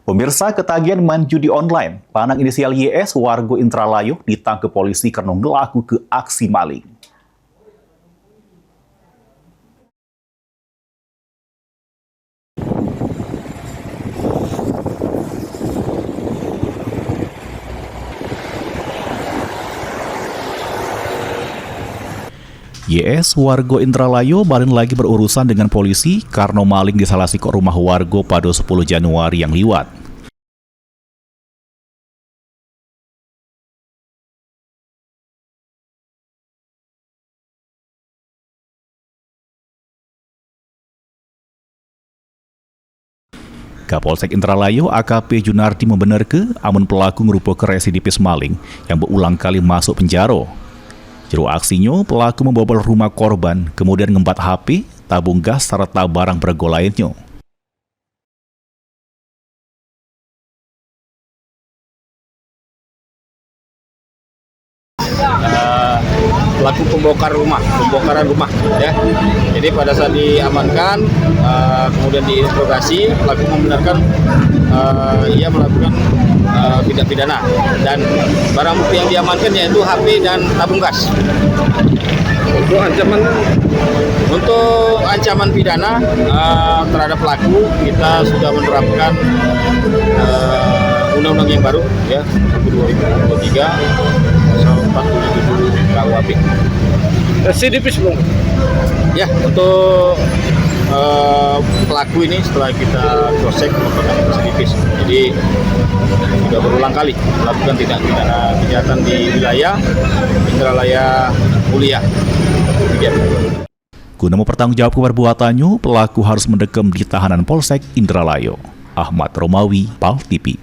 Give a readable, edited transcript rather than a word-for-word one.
Pemirsa, ketagihan main judi online, panang inisial YS warga Indralayu ditangkap polisi karena melaku ke aksi maling. YS warga Indralayu barin lagi berurusan dengan polisi karena maling di salah satu rumah warga pada 10 Januari yang liwat. Kapolsek Indralayu AKP Junardi membenarkan amun pelaku merupakan residivis maling yang berulang kali masuk penjara. Juru aksinya, pelaku membobol rumah korban, kemudian ngembat HP, tabung gas, serta barang berharga lainnya. Pelaku pembongkaran rumah ya. Jadi pada saat diamankan, kemudian diinterogasi, pelaku membenarkan ia melakukan tindak pidana dan barang bukti yang diamankan yaitu HP dan tabung gas. Untuk ancaman pidana terhadap pelaku, kita sudah menerapkan undang-undang yang baru ya, 2023 pasal 47 KUHP. Residivis belum? Ya, untuk pelaku ini setelah kita cross-check merupakan residivis. Jadi sudah berulang kali melakukan tindak pidana kejahatan di wilayah Indralaya Mulia. Guna mempertanggungjawabkan perbuatannya, pelaku harus mendekam di tahanan Polsek Indralayu. Ahmad Romawi, PAL TV.